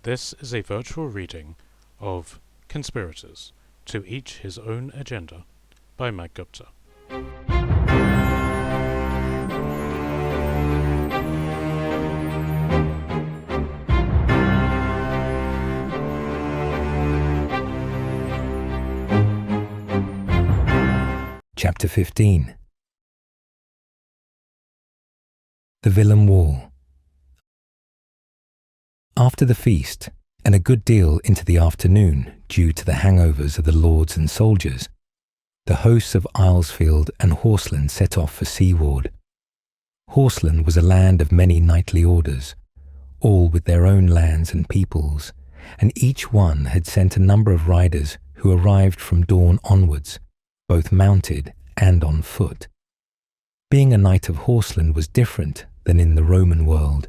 This is a virtual reading of Conspirators, To Each His Own Agenda by Matt Gupta. Chapter 15. The Villain Wall. After the feast, and a good deal into the afternoon due to the hangovers of the lords and soldiers, the hosts of Ilsefield and Horseland set off for Seaward. Horseland was a land of many knightly orders, all with their own lands and peoples, and each one had sent a number of riders who arrived from dawn onwards, both mounted and on foot. Being a knight of Horseland was different than in the Roman world.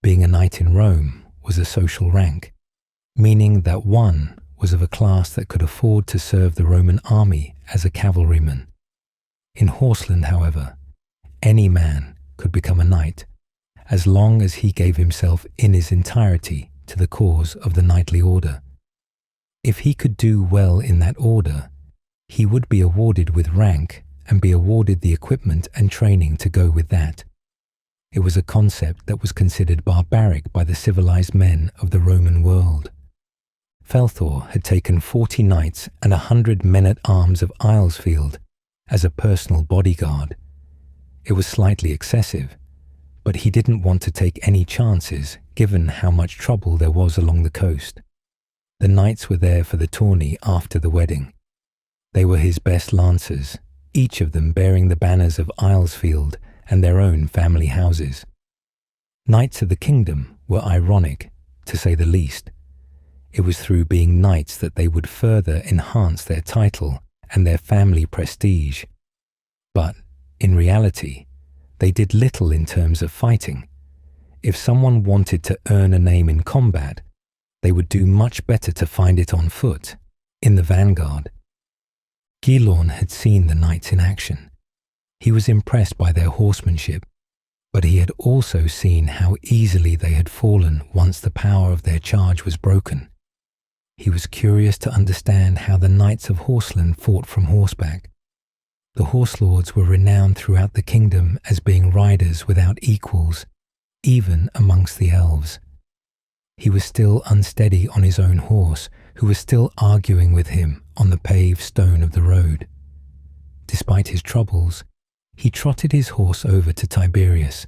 Being a knight in Rome was a social rank, meaning that one was of a class that could afford to serve the Roman army as a cavalryman. In Horseland, however, any man could become a knight, as long as he gave himself in his entirety to the cause of the knightly order. If he could do well in that order, he would be awarded with rank and be awarded the equipment and training to go with that. It was a concept that was considered barbaric by the civilized men of the Roman world. Felthor had taken 40 knights and 100 men-at-arms of Ilsefield as a personal bodyguard. It was slightly excessive, but he didn't want to take any chances given how much trouble there was along the coast. The knights were there for the tourney after the wedding. They were his best lancers, each of them bearing the banners of Ilsefield and their own family houses. Knights of the kingdom were ironic, to say the least. It was through being knights that they would further enhance their title and their family prestige. But, in reality, they did little in terms of fighting. If someone wanted to earn a name in combat, they would do much better to find it on foot, in the vanguard. Gilorn had seen the knights in action. He was impressed by their horsemanship, but he had also seen how easily they had fallen once the power of their charge was broken. He was curious to understand how the knights of Horseland fought from horseback. The horse lords were renowned throughout the kingdom as being riders without equals, even amongst the elves. He was still unsteady on his own horse, who was still arguing with him on the paved stone of the road. Despite his troubles, he trotted his horse over to Tiberius.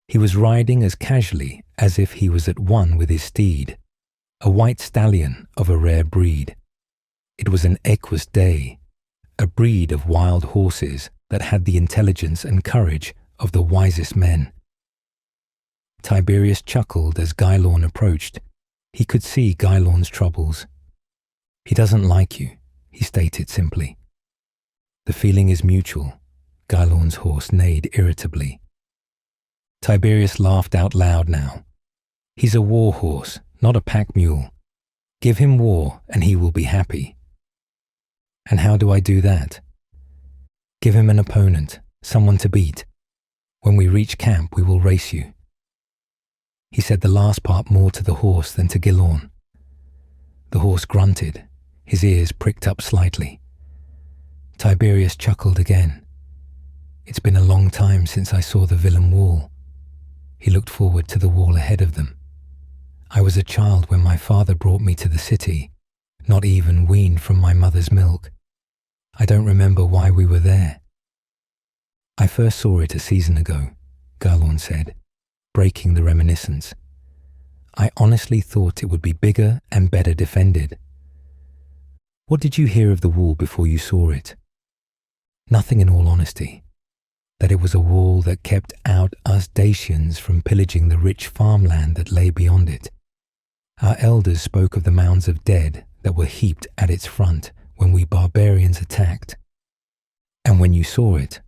He was riding as casually as if he was at one with his steed, a white stallion of a rare breed. It was an Equus day, a breed of wild horses that had the intelligence and courage of the wisest men. Tiberius chuckled as Gilorn approached. He could see Gilorn's troubles. "He doesn't like you," he stated simply. "The feeling is mutual." Gilorn's horse neighed irritably. Tiberius laughed out loud now. "He's a war horse, not a pack mule. Give him war and he will be happy." "And how do I do that?" "Give him an opponent, someone to beat. When we reach camp, we will race you." He said the last part more to the horse than to Gilorn. The horse grunted, his ears pricked up slightly. Tiberius chuckled again. "It's been a long time since I saw the Villain Wall." He looked forward to the wall ahead of them. "I was a child when my father brought me to the city, not even weaned from my mother's milk. I don't remember why we were there." "I first saw it a season ago," Gilorn said, breaking the reminiscence. "I honestly thought it would be bigger and better defended." "What did you hear of the wall before you saw it?" "Nothing, in all honesty. That it was a wall that kept out us Dacians from pillaging the rich farmland that lay beyond it. Our elders spoke of the mounds of dead that were heaped at its front when we barbarians attacked. And when you saw it,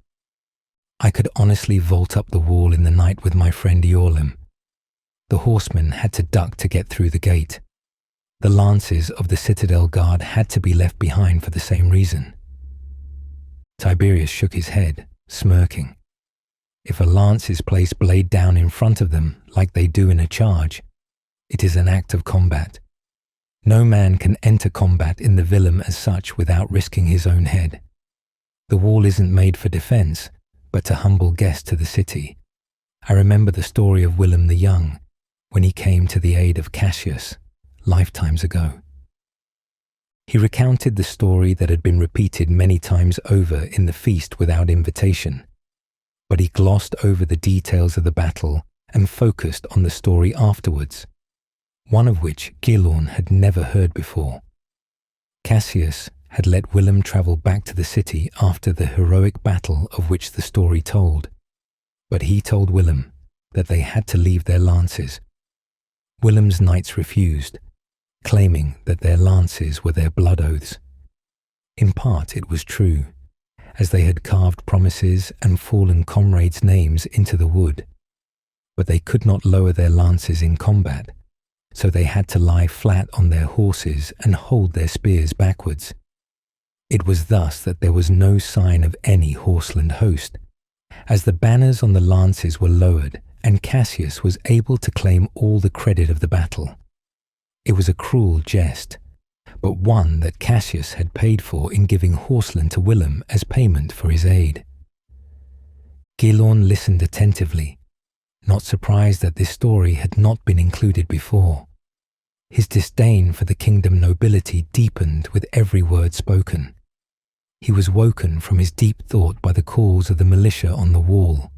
I could honestly vault up the wall in the night with my friend Eorlim. The horsemen had to duck to get through the gate. The lances of the citadel guard had to be left behind for the same reason." Tiberius shook his head, smirking. If a lance is placed blade down in front of them, like they do in a charge, It is an act of combat. No man can enter combat in the Willem as such without risking his own head. The wall isn't made for defense, but to humble guests to the city. I remember the story of Willem the Young, when he came to the aid of Cassius, lifetimes ago. He recounted the story that had been repeated many times over in the feast without invitation, but he glossed over the details of the battle and focused on the story afterwards, one of which Gilorn had never heard before. Cassius had let Willem travel back to the city after the heroic battle of which the story told, but he told Willem that they had to leave their lances. Willem's knights refused, claiming that their lances were their blood oaths. In part it was true, as they had carved promises and fallen comrades' names into the wood, but they could not lower their lances in combat, so they had to lie flat on their horses and hold their spears backwards. It was thus that there was no sign of any horseland host, as the banners on the lances were lowered and Cassius was able to claim all the credit of the battle. It was a cruel jest, but one that Cassius had paid for in giving horseland to Willem as payment for his aid. Gilorn listened attentively, not surprised that this story had not been included before. His disdain for the kingdom nobility deepened with every word spoken. He was woken from his deep thought by the calls of the militia on the wall.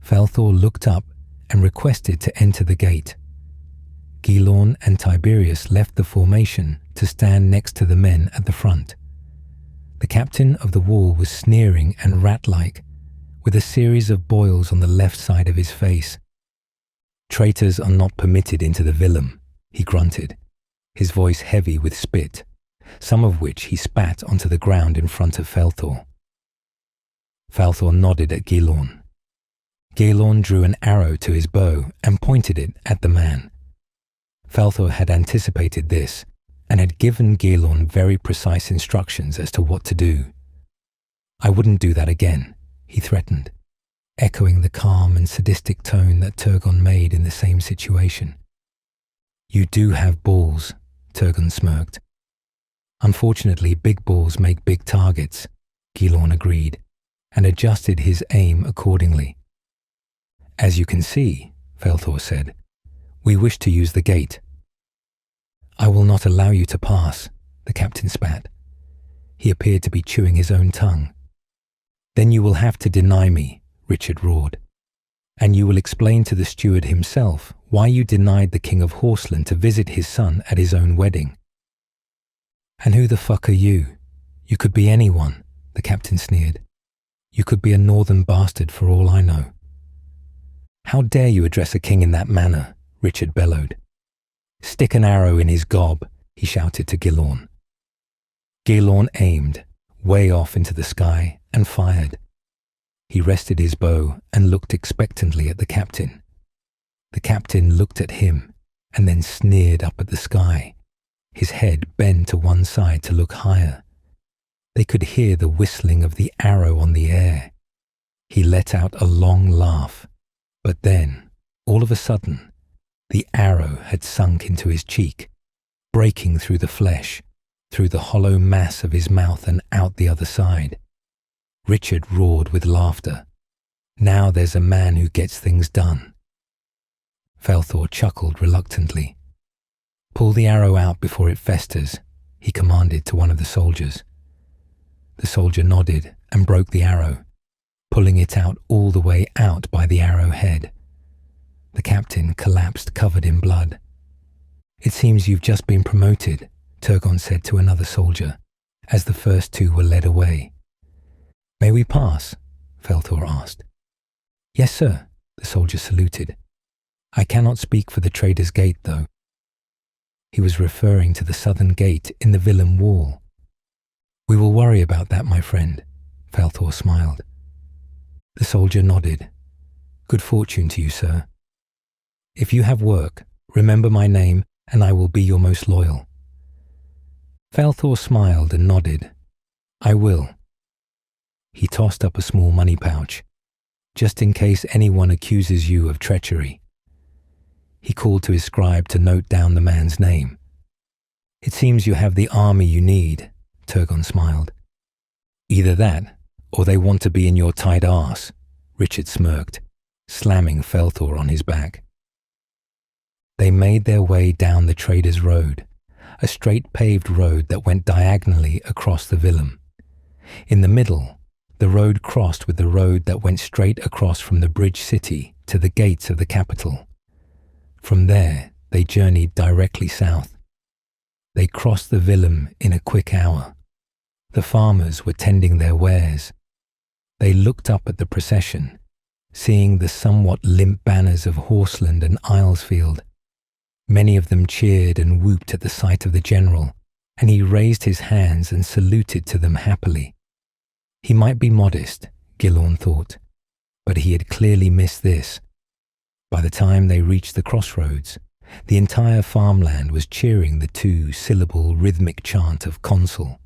Falthor looked up and requested to enter the gate. Gilorn and Tiberius left the formation to stand next to the men at the front. The captain of the wall was sneering and rat-like, with a series of boils on the left side of his face. "Traitors are not permitted into the Willem," he grunted, his voice heavy with spit, some of which he spat onto the ground in front of Falthor. Falthor nodded at Gilorn. Gilorn drew an arrow to his bow and pointed it at the man. Falthor had anticipated this and had given Gilorn very precise instructions as to what to do. "I wouldn't do that again," he threatened, echoing the calm and sadistic tone that Turgon made in the same situation. "You do have balls," Turgon smirked. "Unfortunately, big balls make big targets," Gilorn agreed, and adjusted his aim accordingly. "As you can see," Falthor said, "we wish to use the gate." "I will not allow you to pass," the captain spat. He appeared to be chewing his own tongue. "Then you will have to deny me," Richard roared. "And you will explain to the steward himself why you denied the King of Horseland to visit his son at his own wedding." "And who the fuck are you? You could be anyone," the captain sneered. "You could be a northern bastard for all I know." "How dare you address a king in that manner?" Richard bellowed. "Stick an arrow in his gob," he shouted to Gilorn. Gilorn aimed, way off into the sky, and fired. He rested his bow and looked expectantly at the captain. The captain looked at him and then sneered up at the sky, his head bent to one side to look higher. They could hear the whistling of the arrow on the air. He let out a long laugh, but then, all of a sudden, the arrow had sunk into his cheek, breaking through the flesh, through the hollow mass of his mouth and out the other side. Richard roared with laughter. "Now there's a man who gets things done." Falthor chuckled reluctantly. "Pull the arrow out before it festers," he commanded to one of the soldiers. The soldier nodded and broke the arrow, pulling it out all the way out by the arrowhead. The captain collapsed covered in blood. "It seems you've just been promoted," Turgon said to another soldier, as the first two were led away. "May we pass?" Falthor asked. "Yes, sir," the soldier saluted. "I cannot speak for the Traders' Gate, though." He was referring to the southern gate in the Willem wall. "We will worry about that, my friend," Falthor smiled. The soldier nodded. "Good fortune to you, sir. If you have work, remember my name and I will be your most loyal." Falthor smiled and nodded. "I will." He tossed up a small money pouch, just in case anyone accuses you of treachery. He called to his scribe to note down the man's name. "It seems you have the army you need," Turgon smiled. "Either that, or they want to be in your tight arse," Richard smirked, slamming Felthor on his back. They made their way down the Traders' Road, a straight paved road that went diagonally across the Villum. In the middle, the road crossed with the road that went straight across from the bridge city to the gates of the capital. From there, they journeyed directly south. They crossed the Villum in a quick hour. The farmers were tending their wares. They looked up at the procession, seeing the somewhat limp banners of Horseland and Ilsefield. Many of them cheered and whooped at the sight of the general, and he raised his hands and saluted to them happily. He might be modest, Gilorn thought, but he had clearly missed this. By the time they reached the crossroads, the entire farmland was cheering the two-syllable rhythmic chant of Consul.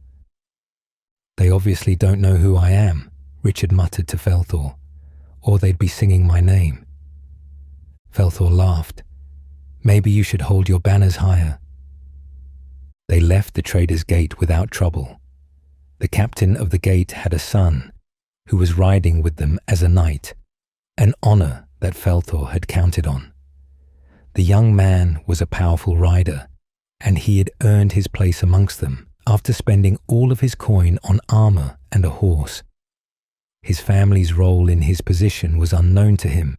"They obviously don't know who I am," Richard muttered to Felthor, "or they'd be singing my name." Felthor laughed. "Maybe you should hold your banners higher." They left the Traders' Gate without trouble. The captain of the gate had a son who was riding with them as a knight, an honor that Felthor had counted on. The young man was a powerful rider, and he had earned his place amongst them after spending all of his coin on armor and a horse. His family's role in his position was unknown to him,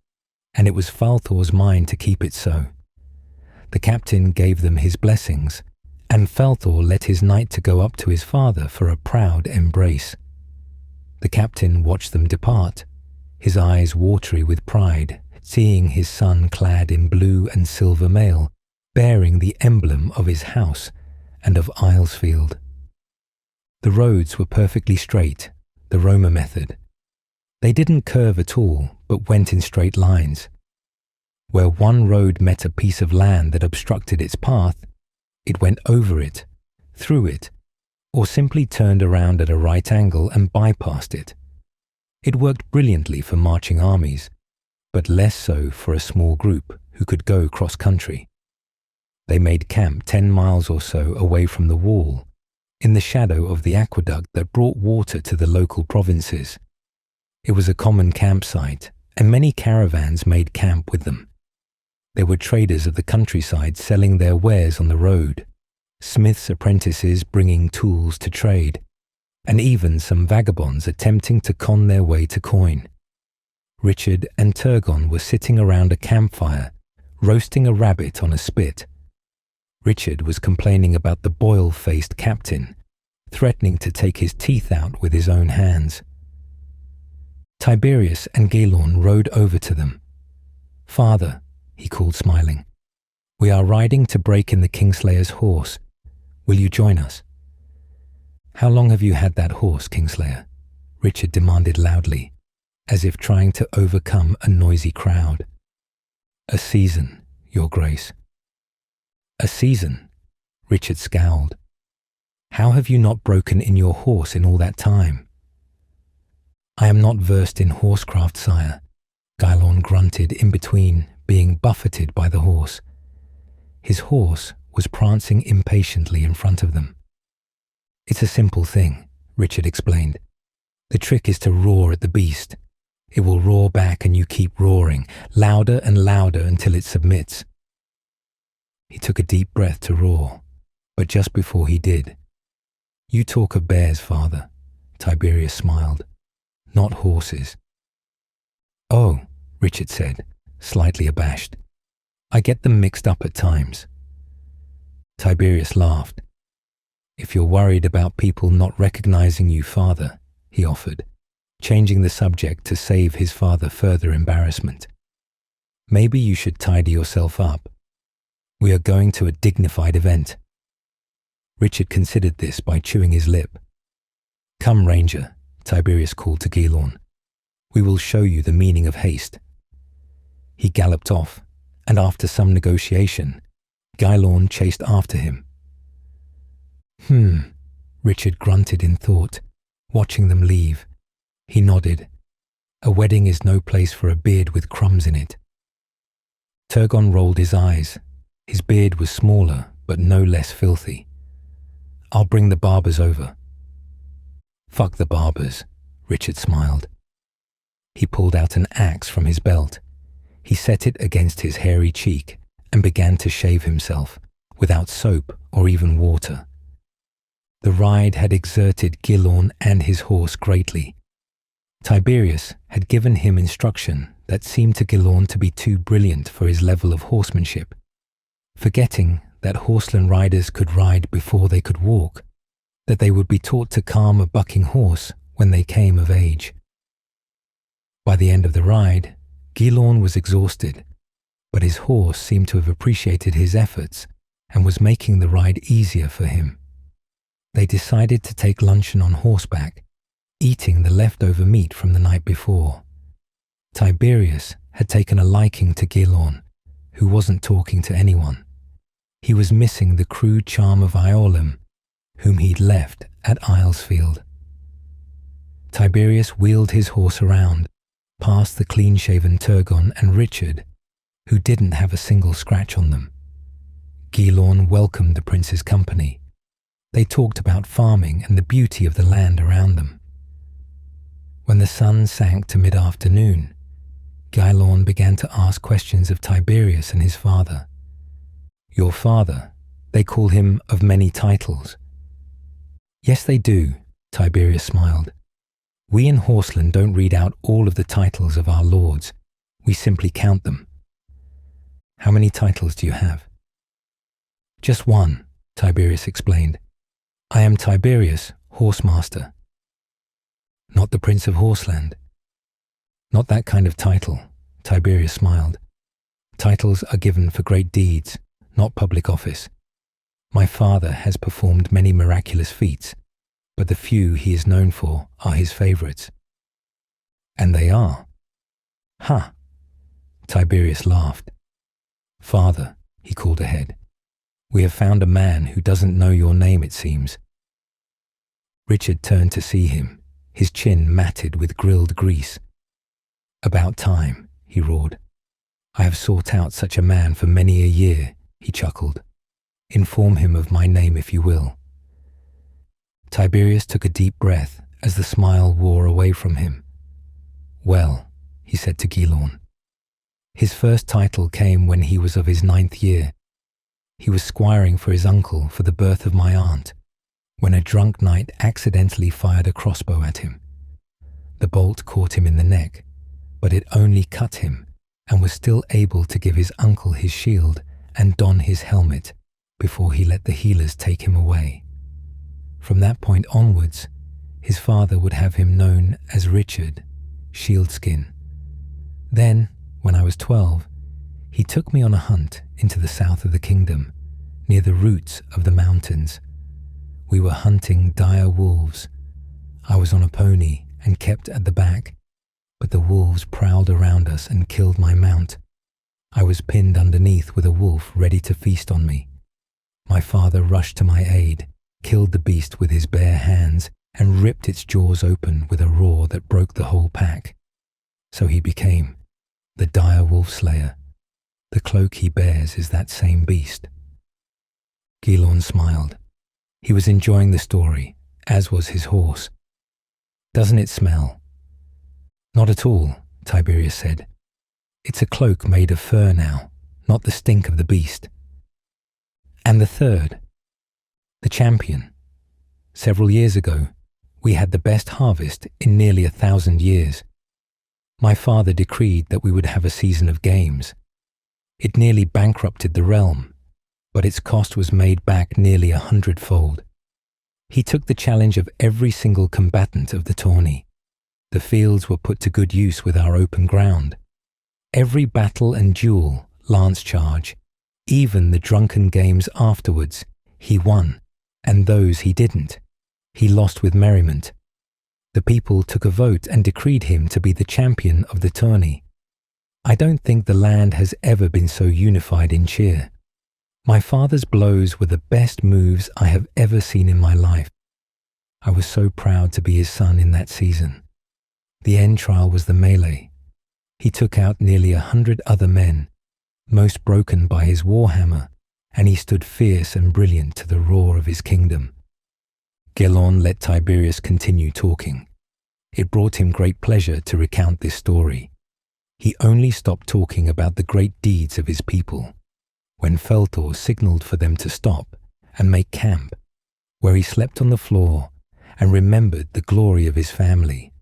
and it was Falthor's mind to keep it so. The captain gave them his blessings, and Felthor led his knight to go up to his father for a proud embrace. The captain watched them depart, his eyes watery with pride, seeing his son clad in blue and silver mail, bearing the emblem of his house and of Ilsefield. The roads were perfectly straight, the Roma method. They didn't curve at all, but went in straight lines. Where one road met a piece of land that obstructed its path, it went over it, through it, or simply turned around at a right angle and bypassed it. It worked brilliantly for marching armies, but less so for a small group who could go cross-country. They made camp 10 miles or so away from the wall, in the shadow of the aqueduct that brought water to the local provinces. It was a common campsite, and many caravans made camp with them. There were traders of the countryside selling their wares on the road, smiths' apprentices bringing tools to trade, and even some vagabonds attempting to con their way to coin. Richard and Turgon were sitting around a campfire, roasting a rabbit on a spit. Richard was complaining about the boil-faced captain, threatening to take his teeth out with his own hands. Tiberius and Gilorn rode over to them. "Father," he called, smiling, "we are riding to break in the Kingslayer's horse. Will you join us?" "How long have you had that horse, Kingslayer?" Richard demanded loudly, as if trying to overcome a noisy crowd. "A season, Your Grace." "A season?" Richard scowled. "How have you not broken in your horse in all that time?" "I am not versed in horsecraft, sire," Gilorn grunted in between being buffeted by the horse. His horse was prancing impatiently in front of them. "It's a simple thing," Richard explained. "The trick is to roar at the beast. It will roar back and you keep roaring, louder and louder until it submits." He took a deep breath to roar, but just before he did, "You talk of bears, father," Tiberius smiled, "not horses." "Oh," Richard said, slightly abashed. "I get them mixed up at times." Tiberius laughed. "If you're worried about people not recognizing you, father," he offered, changing the subject to save his father further embarrassment, "maybe you should tidy yourself up. We are going to a dignified event." Richard considered this by chewing his lip. "Come, Ranger," Tiberius called to Gilorn. "We will show you the meaning of haste." He galloped off, and after some negotiation, Gilorn chased after him. Richard grunted in thought, watching them leave. He nodded. A wedding is no place for a beard with crumbs in it. Turgon rolled his eyes. His beard was smaller, but no less filthy. "I'll bring the barbers over." "Fuck the barbers," Richard smiled. He pulled out an axe from his belt. He set it against his hairy cheek and began to shave himself, without soap or even water. The ride had exerted Gilorn and his horse greatly. Tiberius had given him instruction that seemed to Gilorn to be too brilliant for his level of horsemanship, forgetting that horseland riders could ride before they could walk, that they would be taught to calm a bucking horse when they came of age. By the end of the ride, Gilorn was exhausted, but his horse seemed to have appreciated his efforts and was making the ride easier for him. They decided to take luncheon on horseback, eating the leftover meat from the night before. Tiberius had taken a liking to Gilorn, who wasn't talking to anyone. He was missing the crude charm of Iolim, whom he'd left at Ilsefield. Tiberius wheeled his horse around, past the clean-shaven Turgon and Richard, who didn't have a single scratch on them. Gilorn welcomed the prince's company. They talked about farming and the beauty of the land around them. When the sun sank to mid-afternoon, Gilorn began to ask questions of Tiberius and his father. "Your father, they call him of many titles." "Yes, they do," Tiberius smiled. "We in Horseland don't read out all of the titles of our lords. We simply count them." "How many titles do you have?" "Just one," Tiberius explained. "I am Tiberius, Horsemaster." "Not the Prince of Horseland?" "Not that kind of title," Tiberius smiled. "Titles are given for great deeds, not public office. My father has performed many miraculous feats, but the few he is known for are his favorites." "And they are?" "Ha!" Tiberius laughed. "Father," he called ahead, "we have found a man who doesn't know your name, it seems." Richard turned to see him, his chin matted with grilled grease. "About time," he roared. "I have sought out such a man for many a year," he chuckled. "Inform him of my name if you will." Tiberius took a deep breath as the smile wore away from him. "Well," he said to Gilorn. His first title came when he was of his 9th year. He was squiring for his uncle for the birth of my aunt, when a drunk knight accidentally fired a crossbow at him. The bolt caught him in the neck, but it only cut him, and was still able to give his uncle his shield and don his helmet before he let the healers take him away. From that point onwards, his father would have him known as Richard, Shieldskin. Then, when I was 12, he took me on a hunt into the south of the kingdom, near the roots of the mountains. We were hunting dire wolves. I was on a pony and kept at the back, but the wolves prowled around us and killed my mount. I was pinned underneath with a wolf ready to feast on me. My father rushed to my aid, killed the beast with his bare hands, and ripped its jaws open with a roar that broke the whole pack. So he became the dire wolf slayer. The cloak he bears is that same beast. Gilorn smiled. He was enjoying the story, as was his horse. "Doesn't it smell?" "Not at all," Tiberius said. "It's a cloak made of fur now, not the stink of the beast." "And the third?" "The champion. Several years ago, we had the best harvest in nearly 1,000 years. My father decreed that we would have a season of games. It nearly bankrupted the realm, but its cost was made back nearly 100-fold. He took the challenge of every single combatant of the tourney. The fields were put to good use with our open ground. Every battle and duel, lance charge, even the drunken games afterwards, he won, and those he didn't, he lost with merriment. The people took a vote and decreed him to be the champion of the tourney. I don't think the land has ever been so unified in cheer. My father's blows were the best moves I have ever seen in my life. I was so proud to be his son in that season. The end trial was the melee. He took out nearly 100 other men, most broken by his warhammer, and he stood fierce and brilliant to the roar of his kingdom. Gelon let Tiberius continue talking. It brought him great pleasure to recount this story. He only stopped talking about the great deeds of his people when Feltor signalled for them to stop and make camp, where he slept on the floor and remembered the glory of his family,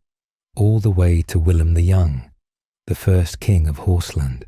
all the way to Willem the Young, the first king of Horseland.